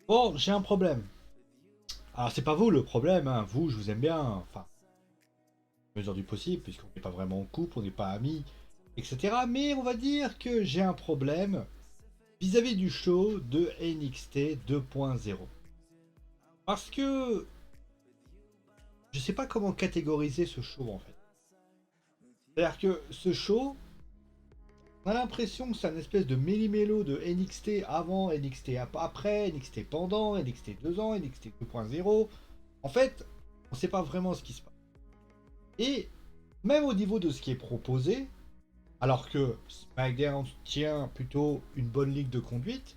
Bon, j'ai un problème. Alors, c'est pas vous le problème, hein. Vous, je vous aime bien. Enfin, mesure du possible, puisqu'on n'est pas vraiment en couple, on n'est pas amis, etc. Mais on va dire que j'ai un problème vis-à-vis du show de NXT 2.0. Parce que je sais pas comment catégoriser ce show en fait. C'est-à-dire que ce show, on a l'impression que c'est un espèce de méli-mélo de NXT avant, NXT après, NXT pendant, NXT 2 ans, NXT 2.0. En fait, on sait pas vraiment ce qui se passe. Et même au niveau de ce qui est proposé, alors que SmackDown tient plutôt une bonne ligne de conduite,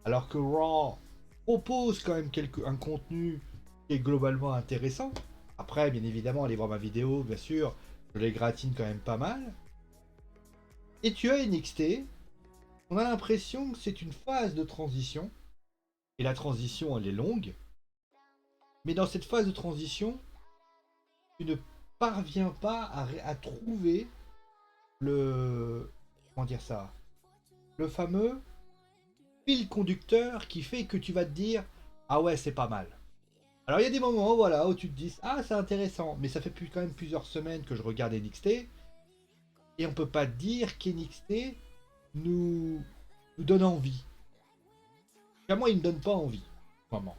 alors que Raw propose quand même un contenu qui est globalement intéressant. Après, bien évidemment, allez voir ma vidéo, bien sûr, je les gratine quand même pas mal. Et tu as NXT, on a l'impression que c'est une phase de transition, et la transition elle est longue, mais dans cette phase de transition, tu ne parviens pas à trouver le... Comment dire ça? Le fameux fil conducteur qui fait que tu vas te dire ah ouais c'est pas mal. Alors il y a des moments voilà où tu te dis ah c'est intéressant, mais ça fait quand même plusieurs semaines que je regarde NXT et on peut pas dire qu'NXT nous nous donne envie. Moi il me donne pas envie. Vraiment.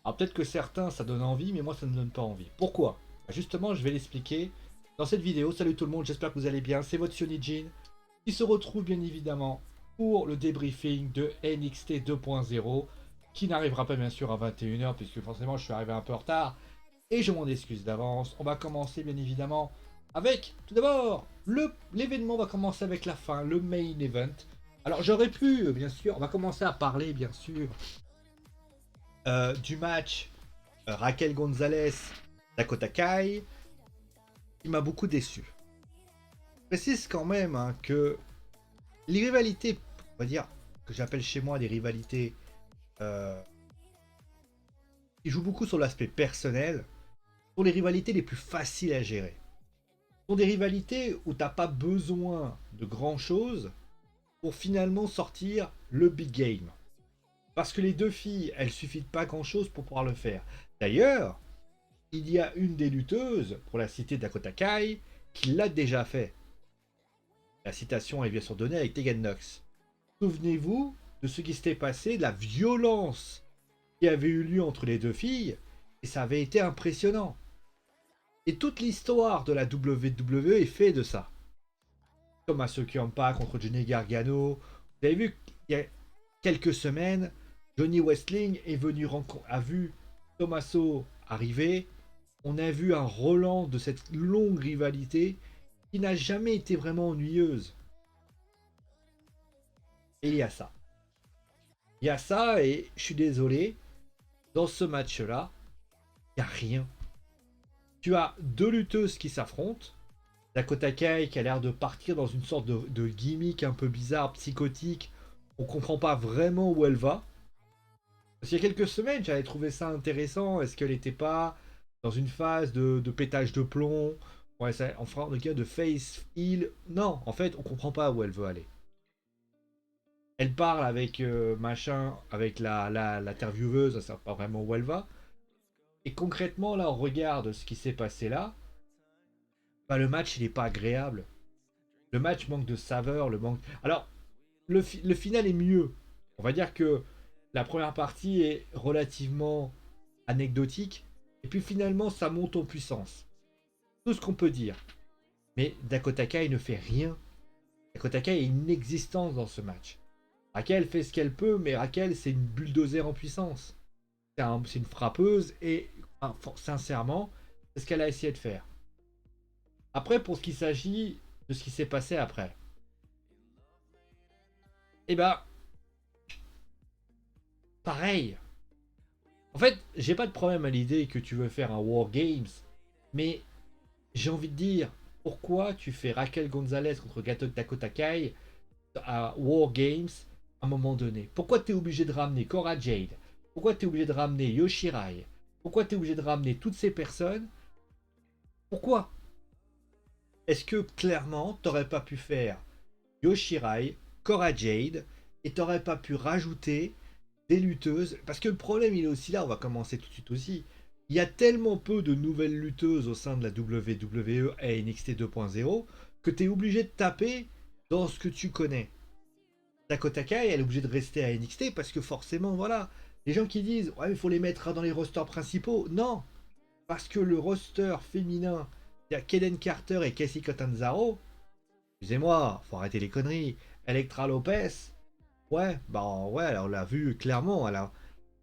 Alors peut-être que certains ça donne envie, mais moi ça ne me donne pas envie. Pourquoi? Bah, justement je vais l'expliquer dans cette vidéo. Salut tout le monde, j'espère que vous allez bien. C'est votre Jin qui se retrouve bien évidemment pour le débriefing de NXT 2.0 qui n'arrivera pas bien sûr à 21h puisque forcément je suis arrivé un peu en retard et je m'en excuse d'avance. On va commencer bien évidemment avec tout d'abord l'événement va commencer avec la fin, le main event. Alors j'aurais pu bien sûr, on va commencer à parler bien sûr du match Raquel Gonzalez Dakota Kai qui m'a beaucoup déçu. Je précise quand même hein, que les rivalités, on va dire, que j'appelle chez moi des rivalités euh, qui jouent beaucoup sur l'aspect personnel, sont les rivalités les plus faciles à gérer. Ce sont des rivalités où t'as pas besoin de grand chose pour finalement sortir le big game. Parce que les deux filles, elles suffit de pas grand chose pour pouvoir le faire. D'ailleurs, il y a une des lutteuses, pour la citer Dakota Kai, qui l'a déjà fait. La citation est bien sûr donnée avec Tegan Nox. Souvenez-vous de ce qui s'était passé, de la violence qui avait eu lieu entre les deux filles, et ça avait été impressionnant. Et toute l'histoire de la WWE est faite de ça. Tommaso Ciampa contre Johnny Gargano. Vous avez vu qu'il y a quelques semaines, Johnny Wrestling est venu a vu Tommaso arriver. On a vu un relan de cette longue rivalité qui n'a jamais été vraiment ennuyeuse. Et il y a ça. Il y a ça et je suis désolé, dans ce match-là, il n'y a rien. Tu as deux lutteuses qui s'affrontent. Dakota Kai qui a l'air de partir dans une sorte de gimmick un peu bizarre, psychotique. On comprend pas vraiment où elle va. Parce qu'il y a quelques semaines, j'avais trouvé ça intéressant. Est-ce qu'elle n'était pas dans une phase de pétage de plomb? Ouais, ça, enfin, le cas de face heal. Non, en fait, on comprend pas où elle veut aller. Elle parle avec machin, avec l'intervieweuse, on ne sait pas vraiment où elle va. Et concrètement, là, on regarde ce qui s'est passé là. Bah, le match, il n'est pas agréable. Le match manque de saveur, le manque. Alors, le final est mieux. On va dire que la première partie est relativement anecdotique. Et puis finalement, ça monte en puissance. Tout ce qu'on peut dire. Mais Dakota Kai ne fait rien. Dakota Kai est inexistante dans ce match. Raquel fait ce qu'elle peut, mais Raquel, c'est une bulldozer en puissance. C'est une frappeuse et, enfin, sincèrement, c'est ce qu'elle a essayé de faire. Après, pour ce qui s'agit de ce qui s'est passé après, eh ben, pareil. En fait, j'ai pas de problème à l'idée que tu veux faire un War Games, mais j'ai envie de dire, pourquoi tu fais Raquel Gonzalez contre Dakota Kai à War Games à un moment donné? Pourquoi tu es obligé de ramener Cora Jade? Pourquoi tu es obligé de ramener Yoshirai? Pourquoi tu es obligé de ramener toutes ces personnes? Pourquoi? Est-ce que clairement, t'aurais pas pu faire Yoshirai, Cora Jade, et t'aurais pas pu rajouter des lutteuses. Parce que le problème, il est aussi là, on va commencer tout de suite aussi. Il y a tellement peu de nouvelles lutteuses au sein de la WWE à NXT 2.0 que tu es obligé de taper dans ce que tu connais. Dakota Kai, elle est obligée de rester à NXT parce que forcément, voilà, les gens qui disent ouais, il faut les mettre dans les rosters principaux. Non, parce que le roster féminin, il y a Kaden Carter et Casey Catanzaro. Excusez-moi, faut arrêter les conneries. Electra Lopez, ouais, bah ouais, on l'a vu clairement.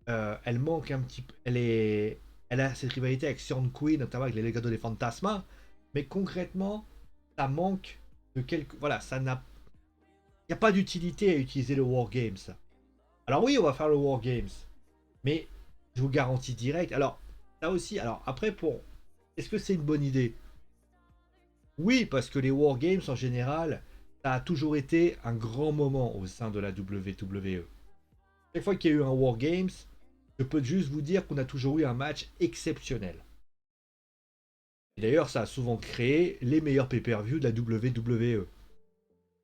Elle manque un petit peu. Elle a cette rivalité avec Sion Queen, notamment avec les Legado des Fantasma. Mais concrètement, ça manque de quelque. Voilà, ça n'a. Il n'y a pas d'utilité à utiliser le Wargames. Alors oui, on va faire le Wargames. Mais je vous garantis direct. Alors, ça aussi. Alors après, pour. Est-ce que c'est une bonne idée? Oui, parce que les Wargames en général, ça a toujours été un grand moment au sein de la WWE. Chaque fois qu'il y a eu un Wargames, je peux juste vous dire qu'on a toujours eu un match exceptionnel. Et d'ailleurs, ça a souvent créé les meilleurs pay-per-view de la WWE.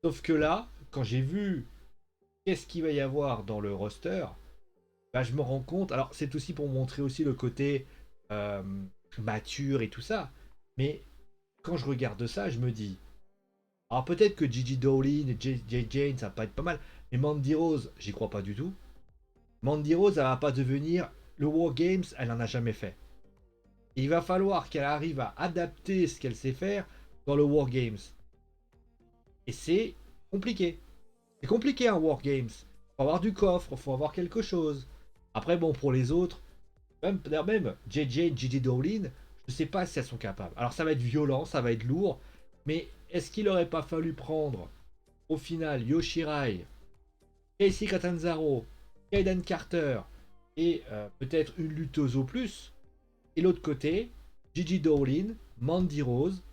Sauf que là, quand j'ai vu qu'est-ce qu'il va y avoir dans le roster, bah, je me rends compte. Alors, c'est aussi pour montrer aussi le côté euh, mature et tout ça. Mais quand je regarde ça, je me dis. Alors, peut-être que Gigi Dolin et Jay Jane, ça va pas être pas mal. Mais Mandy Rose, j'y crois pas du tout. Mandy Rose, elle va pas devenir. Le War Games, elle en a jamais fait. Et il va falloir qu'elle arrive à adapter ce qu'elle sait faire dans le War Games. Et c'est compliqué. C'est compliqué un War Games. Faut avoir du coffre, faut avoir quelque chose. Après, bon, pour les autres, même JJ et Gigi Dolin, je sais pas si elles sont capables. Alors ça va être violent, ça va être lourd, mais est-ce qu'il aurait pas fallu prendre au final Yoshirai, Casey Catanzaro, Kaiden Carter et peut-être une lutteuse au plus, et l'autre côté, Gigi Dolin, Mandy Rose,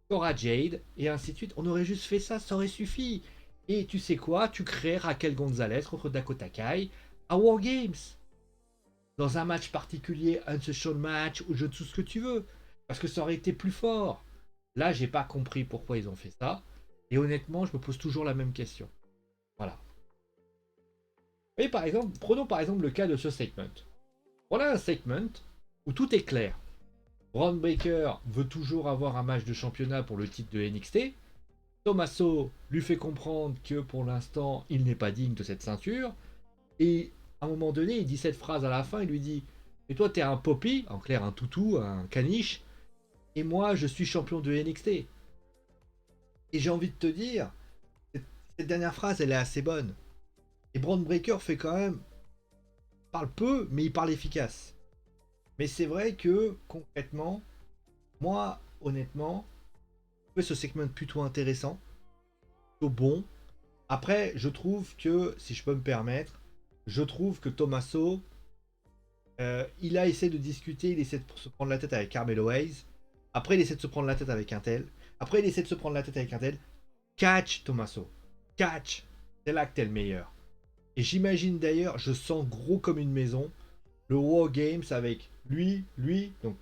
Cora Jade, et ainsi de suite. On aurait juste fait ça, ça aurait suffi. Et tu sais quoi? Tu crées Raquel Gonzalez contre Dakota Kai à War Games. Dans un match particulier, un social match, ou je tout ce que tu veux. Parce que ça aurait été plus fort. Là, j'ai pas compris pourquoi ils ont fait ça. Et honnêtement, je me pose toujours la même question. Voilà. Et par exemple, prenons par exemple le cas de ce segment. Voilà un segment où tout est clair. Braun Breaker veut toujours avoir un match de championnat pour le titre de NXT. Tommaso lui fait comprendre que pour l'instant, il n'est pas digne de cette ceinture. Et à un moment donné, il dit cette phrase à la fin, il lui dit mais toi, t'es un poppy, en clair un toutou, un caniche, et moi, je suis champion de NXT. Et j'ai envie de te dire, cette dernière phrase, elle est assez bonne. Et Braun Breaker fait quand même, parle peu, mais il parle efficace. Mais c'est vrai que, concrètement, moi, honnêtement, je trouve ce segment plutôt intéressant, plutôt bon. Après, je trouve que, si je peux me permettre, je trouve que Tommaso, il a essayé de discuter, il essaie de se prendre la tête avec Carmelo Hayes. Après, il essaie de se prendre la tête avec un tel. Après, il essaie de se prendre la tête avec un tel. Catch, Tommaso. Catch. C'est là que t'es le meilleur. Et j'imagine d'ailleurs, je sens gros comme une maison, le War Games avec lui, donc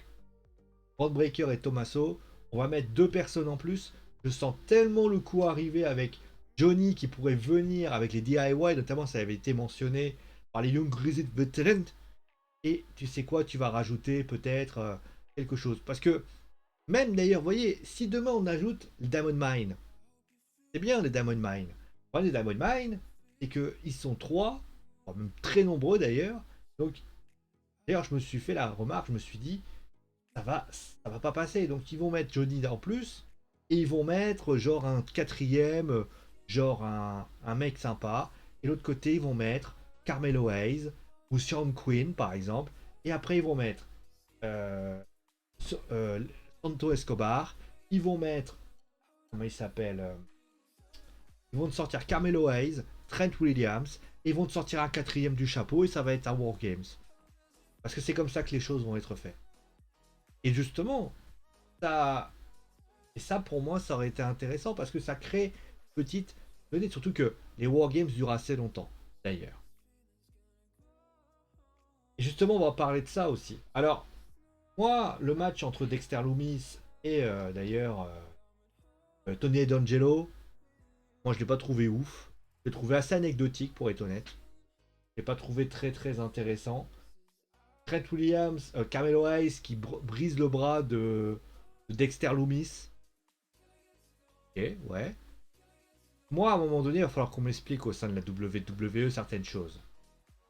Roadbreaker et Tommaso. On va mettre deux personnes en plus. Je sens tellement le coup arriver avec Johnny qui pourrait venir avec les DIY, notamment ça avait été mentionné par les Young Grizzly Veterans. Et tu sais quoi, tu vas rajouter peut-être quelque chose. Parce que même d'ailleurs, vous voyez, si demain on ajoute le Diamond Mine, c'est bien les Diamond Mine. Le problème des Diamond Mine, c'est qu'ils sont trois, même très nombreux d'ailleurs. Donc, d'ailleurs, je me suis fait la remarque, je me suis dit, ça va pas passer. Donc ils vont mettre Johnny en plus et ils vont mettre genre un quatrième, genre un mec sympa. Et l'autre côté, ils vont mettre Carmelo Hayes ou Sean Quinn par exemple. Et après, ils vont mettre euh, euh, Santo Escobar. Ils vont mettre, comment il s'appelle ils vont te sortir Carmelo Hayes, Trent Williams. Et ils vont te sortir un quatrième du chapeau et ça va être un War Games. Parce que c'est comme ça que les choses vont être faites. Et justement, ça, et ça, pour moi, ça aurait été intéressant parce que ça crée une petite vedette. Surtout que les Wargames durent assez longtemps, d'ailleurs. Et justement, on va parler de ça aussi. Alors, moi, le match entre Dexter Loomis et d'ailleurs Tony D'Angelo, moi, je l'ai pas trouvé ouf. Je l'ai trouvé assez anecdotique, pour être honnête. j'ai pas trouvé très intéressant. Trent Williams, Carmelo Hayes qui brise le bras de Dexter Loomis. Ok, ouais. Moi, à un moment donné, il va falloir qu'on m'explique au sein de la WWE certaines choses.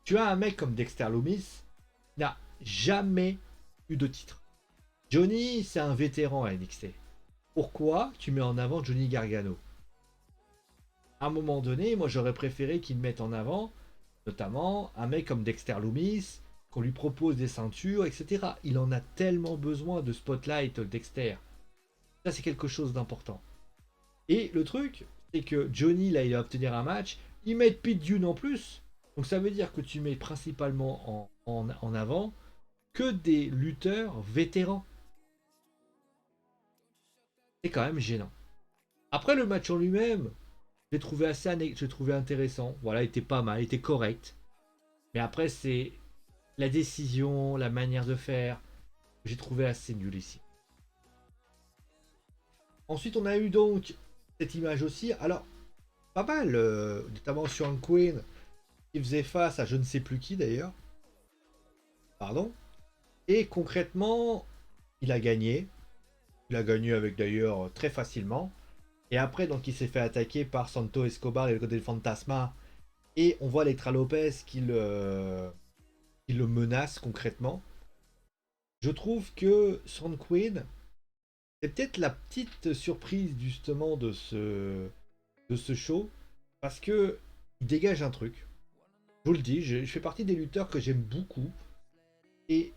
Tu as un mec comme Dexter Loomis, qui n'a jamais eu de titre. Johnny, c'est un vétéran à NXT. Pourquoi tu mets en avant Johnny Gargano? À un moment donné, moi j'aurais préféré qu'ils mettent en avant, notamment, un mec comme Dexter Loomis, qu'on lui propose des ceintures, etc. Il en a tellement besoin de spotlight, Dexter. Ça, c'est quelque chose d'important. Et le truc, c'est que Johnny, là, il va obtenir un match, ils mettent Pete Dunne en plus. Donc ça veut dire que tu mets principalement en avant que des lutteurs vétérans. C'est quand même gênant. Après le match en lui-même, j'ai trouvé intéressant. Voilà, il était pas mal, il était correct. Mais après, c'est la décision, la manière de faire, j'ai trouvé assez nul ici. Ensuite, on a eu donc cette image aussi. Alors, pas mal, notamment sur un Queen qui faisait face à je ne sais plus qui d'ailleurs. Pardon. Et concrètement, il a gagné. Il a gagné avec d'ailleurs très facilement. Et après, donc, il s'est fait attaquer par Santo Escobar et le côté Fantasma. Et on voit Elektra Lopez qui le menace concrètement. Je trouve que Sand Queen, c'est peut-être la petite surprise justement de ce show. Parce que il dégage un truc. Je vous le dis, je fais partie des lutteurs que j'aime beaucoup. Et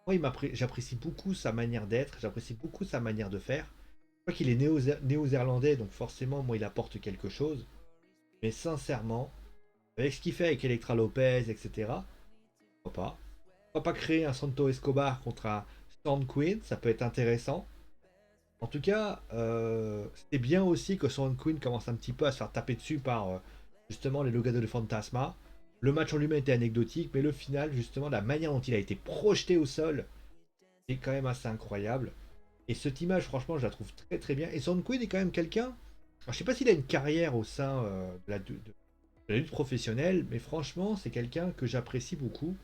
moi, j'apprécie beaucoup sa manière d'être, j'apprécie beaucoup sa manière de faire. Je crois qu'il est néo-zélandais, donc forcément, moi, il apporte quelque chose. Mais sincèrement, avec ce qu'il fait avec Elektra Lopez, etc., pourquoi pas? Pourquoi pas créer un Santo Escobar contre un Storm Queen? Ça peut être intéressant. En tout cas, c'était bien aussi que Storm Queen commence un petit peu à se faire taper dessus par justement les Legado de Fantasma. Le match en lui-même était anecdotique, mais le final, justement, la manière dont il a été projeté au sol, c'est quand même assez incroyable. Et cette image, franchement, je la trouve très bien. Et Son Queen est quand même quelqu'un. Alors, je sais pas s'il a une carrière au sein de la lutte professionnelle, mais franchement, c'est quelqu'un que j'apprécie beaucoup.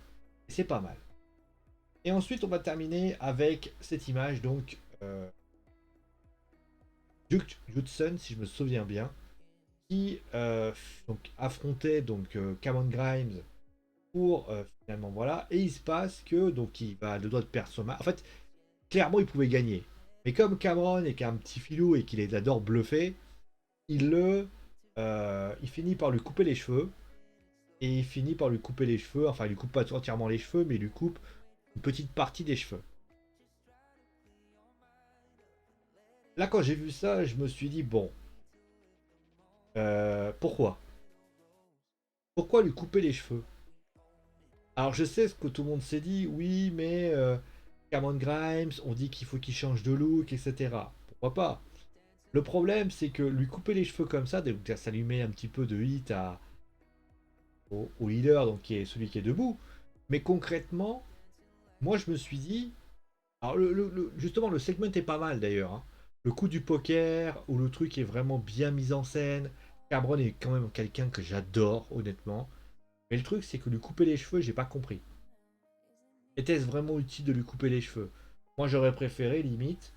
Et c'est pas mal. Et ensuite, on va terminer avec cette image, donc Duke Hudson, si je me souviens bien, qui donc, affrontait donc Cameron Grimes pour finalement voilà. Et il se passe que donc il va le doigt de perdre son match. En fait, clairement, il pouvait gagner. Mais comme Cameron est qu'un petit filou et qu'il adore bluffer, il finit par lui couper les cheveux. Et il finit par lui couper les cheveux. Enfin, il lui coupe pas entièrement les cheveux, mais il lui coupe une petite partie des cheveux. Là, quand j'ai vu ça, je me suis dit, bon, pourquoi? Pourquoi lui couper les cheveux? Alors, je sais ce que tout le monde s'est dit, oui, mais Cameron Grimes, on dit qu'il faut qu'il change de look, etc. Pourquoi pas? Le problème, c'est que lui couper les cheveux comme ça, donc ça lui met un petit peu de hit au healer, donc qui est celui qui est debout. Mais concrètement, moi je me suis dit. Alors justement, le segment est pas mal d'ailleurs, hein. Le coup du poker, où le truc est vraiment bien mis en scène. Cabron est quand même quelqu'un que j'adore, honnêtement. Mais le truc, c'est que lui couper les cheveux, j'ai pas compris. Était-ce vraiment utile de lui couper les cheveux? Moi j'aurais préféré, limite,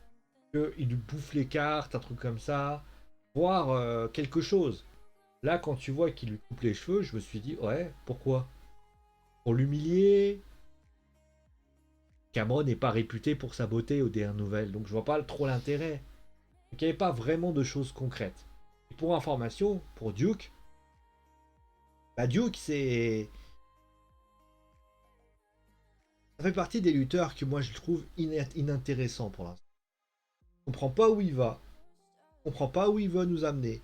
qu'il lui bouffe les cartes, un truc comme ça. Voir quelque chose. Là, quand tu vois qu'il lui coupe les cheveux, je me suis dit, ouais, pourquoi? Pour l'humilier? Cameron n'est pas réputé pour sa beauté aux dernières nouvelles, donc je vois pas trop l'intérêt. Donc il n'y avait pas vraiment de choses concrètes. Et pour information, pour Duke, bah Duke, ça fait partie des lutteurs que moi je trouve inintéressants pour l'instant. On comprend pas où il va, on comprend pas où il veut nous amener.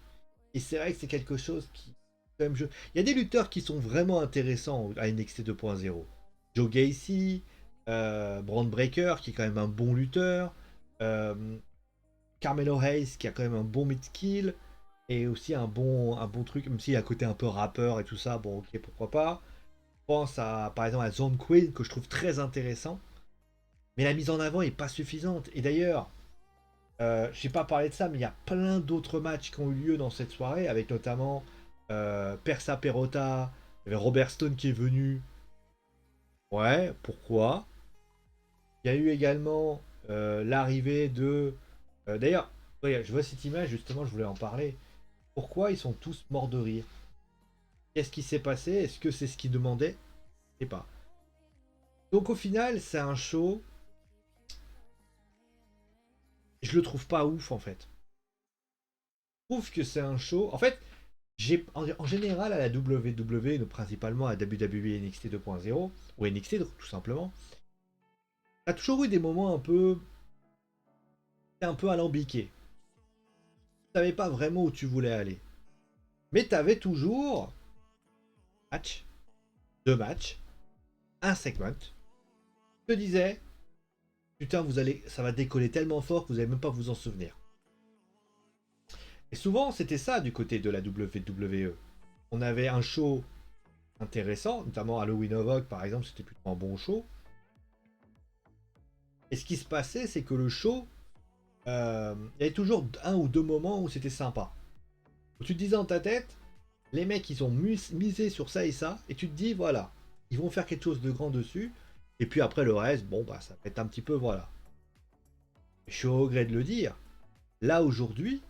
Et c'est vrai que c'est quelque chose qui. Même il y a des lutteurs qui sont vraiment intéressants à NXT 2.0. Joe Gacy, Braun Breaker, qui est quand même un bon lutteur. euh, Carmelo Hayes, qui a quand même un bon mid-skill. Et aussi un bon truc, même s'il a un côté un peu rappeur et tout ça, bon ok, pourquoi pas. Je pense par exemple à Zone Queen, que je trouve très intéressant. Mais la mise en avant est pas suffisante. Et d'ailleurs, je n'ai pas parlé de ça, mais il y a plein d'autres matchs qui ont eu lieu dans cette soirée, avec notamment Persa Perota, Il y avait Robert Stone qui est venu. Ouais, pourquoi? Il y a eu également l'arrivée de... D'ailleurs, ouais, je vois cette image, justement, je voulais en parler. Pourquoi ils sont tous morts de rire? Qu'est-ce qui s'est passé? Est-ce que c'est ce qu'ils demandaient? Je sais pas. Donc au final, c'est un show. Je le trouve pas ouf en fait. Je trouve que c'est un show. En fait, en général à la WWE, principalement à WWE NXT 2.0, ou NXT tout simplement, t'as toujours eu des moments un peu alambiqués. Tu savais pas vraiment où tu voulais aller. Mais t'avais toujours match, deux matchs, un segment. Je te disais, putain, ça va décoller tellement fort que vous allez même pas vous en souvenir. Et souvent, c'était ça du côté de la WWE. On avait un show intéressant, notamment Halloween Havoc par exemple, c'était plutôt un bon show. Et ce qui se passait, c'est que le show, il y avait toujours un ou deux moments où c'était sympa. Où tu te disais dans ta tête, les mecs ils ont misé sur ça et ça, et tu te dis voilà, ils vont faire quelque chose de grand dessus, et puis après le reste, bon bah ça va être un petit peu voilà. Je suis au regret de le dire. Là aujourd'hui,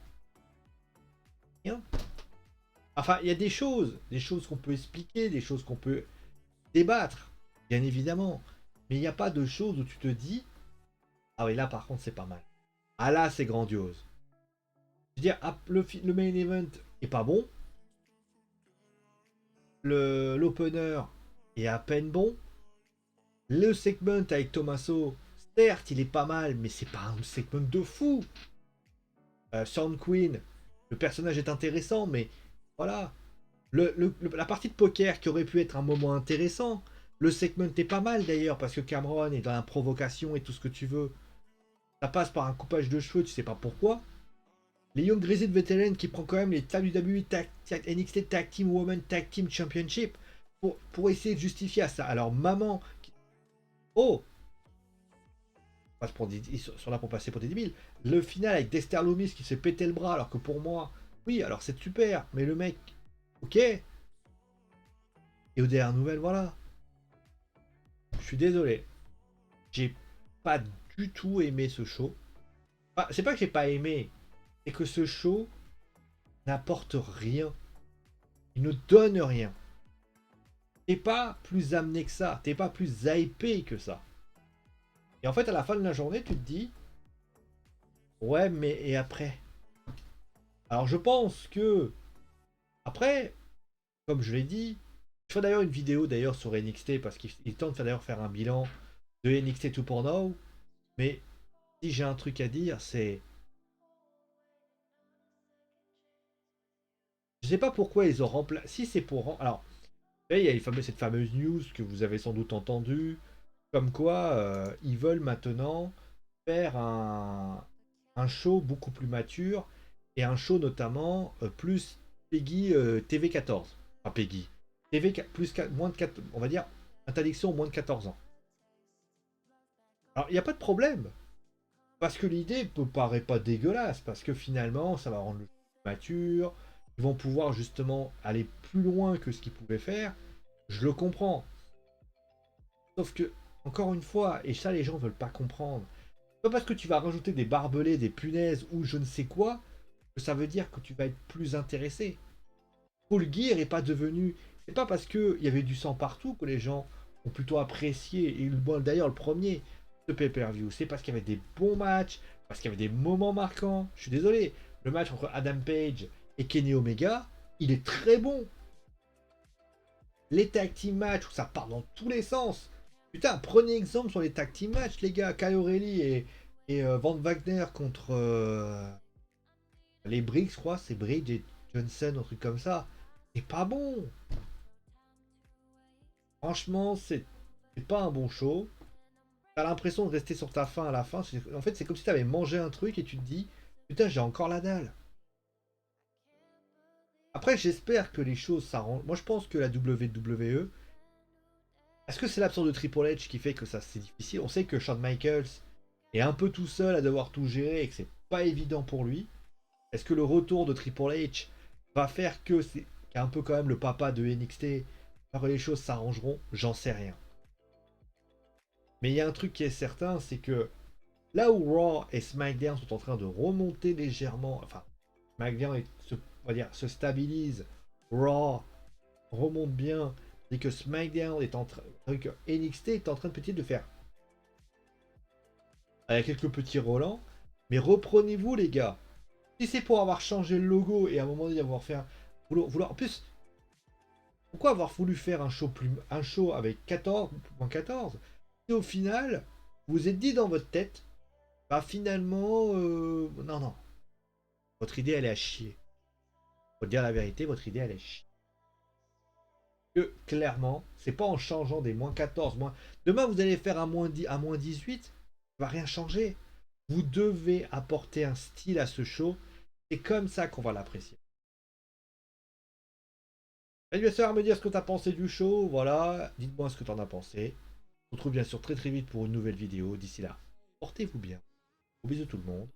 rien. Enfin, il y a des choses qu'on peut expliquer, des choses qu'on peut débattre, bien évidemment. Mais il n'y a pas de choses où tu te dis, ah oui, là par contre c'est pas mal. Ah là c'est grandiose. Je veux dire, ah, le main event est pas bon. L'opener est à peine bon. Le segment avec Tommaso, certes il est pas mal, mais c'est pas un segment de fou. Sound Queen, le personnage est intéressant, mais voilà. La partie de poker qui aurait pu être un moment intéressant. Le segment est pas mal d'ailleurs, parce que Cameron est dans la provocation et tout ce que tu veux. Ça passe par un coupage de cheveux, tu sais pas pourquoi. Les Young Grizzly de Veteran qui prend quand même les WWE NXT Tag Team Women Tag Team Championship pour essayer de justifier à ça. Alors maman, oh, passe pour ils sont là pour passer pour des débiles. Le final avec Dexter Loomis qui s'est pété le bras alors que pour moi, oui, alors c'est super, mais le mec, ok. Et aux dernières nouvelles, voilà. Je suis désolé. J'ai pas du tout aimé ce show. Enfin, c'est pas que j'ai pas aimé, c'est que ce show n'apporte rien. Il ne donne rien. T'es pas plus amené que ça. T'es pas plus hypé que ça. Et en fait, à la fin de la journée, tu te dis, ouais, mais et après? Alors je pense que, après, comme je l'ai dit, je ferai d'ailleurs une vidéo d'ailleurs sur NXT parce qu'il tente d'ailleurs faire un bilan de NXT 2.0. Mais si j'ai un truc à dire, c'est. Je sais pas pourquoi ils ont remplacé. Si c'est pour. Alors, il y a cette fameuse news que vous avez sans doute entendue, comme quoi ils veulent maintenant faire un show beaucoup plus mature et un show notamment plus Peggy TV 14. Enfin Peggy. TV plus moins de 4, on va dire interdiction au moins de 14 ans. Alors il n'y a pas de problème. Parce que l'idée ne paraît pas dégueulasse, parce que finalement ça va rendre le jeu plus mature, ils vont pouvoir justement aller plus loin que ce qu'ils pouvaient faire. Je le comprends. Sauf que, encore une fois, et ça les gens veulent pas comprendre, pas parce que tu vas rajouter des barbelés, des punaises ou je ne sais quoi, que ça veut dire que tu vas être plus intéressé. Paul Gear est pas devenu. C'est pas parce qu'il y avait du sang partout que les gens ont plutôt apprécié, et d'ailleurs le premier, ce pay-per-view. C'est parce qu'il y avait des bons matchs, parce qu'il y avait des moments marquants. Je suis désolé, le match entre Adam Page et Kenny Omega, il est très bon. Les tag team matchs où ça part dans tous les sens. Putain, prenez exemple sur les tag team matchs, les gars. Kyle O'Reilly et Van Wagner contre les Briggs, je crois. C'est Bridge et Johnson, un truc comme ça. C'est pas bon. Franchement, c'est pas un bon show. T'as l'impression de rester sur ta faim à la fin. En fait, c'est comme si t'avais mangé un truc et tu te dis, putain, j'ai encore la dalle. Après, j'espère que les choses s'arrangent. Moi, je pense que la WWE, est-ce que c'est l'absence de Triple H qui fait que ça c'est difficile? On sait que Shawn Michaels est un peu tout seul à devoir tout gérer et que c'est pas évident pour lui. Est-ce que le retour de Triple H va faire que c'est un peu quand même le papa de NXT Alors les choses s'arrangeront, j'en sais rien. Mais il y a un truc qui est certain, c'est que là où Raw et SmackDown sont en train de remonter légèrement, enfin, SmackDown on va dire, se stabilise, Raw remonte bien, et que SmackDown est en train, que NXT est en train de peut-être de faire avec quelques petits relents, mais reprenez-vous les gars. Si c'est pour avoir changé le logo et à un moment donné avoir fait en plus, pourquoi avoir voulu faire un show avec 14 moins 14 si au final vous vous êtes dit dans votre tête, bah finalement non non, votre idée elle est à chier. Faut dire la vérité, votre idée elle est à chier. Que clairement, c'est pas en changeant des moins 14, moins. Demain vous allez faire un moins 10, un moins 18, ça va rien changer. Vous devez apporter un style à ce show. C'est comme ça qu'on va l'apprécier. Anniversaire à me dire ce que tu as pensé du show, voilà, dites-moi ce que tu en as pensé. On se retrouve bien sûr très très vite pour une nouvelle vidéo. D'ici là, portez-vous bien. Gros bisous tout le monde.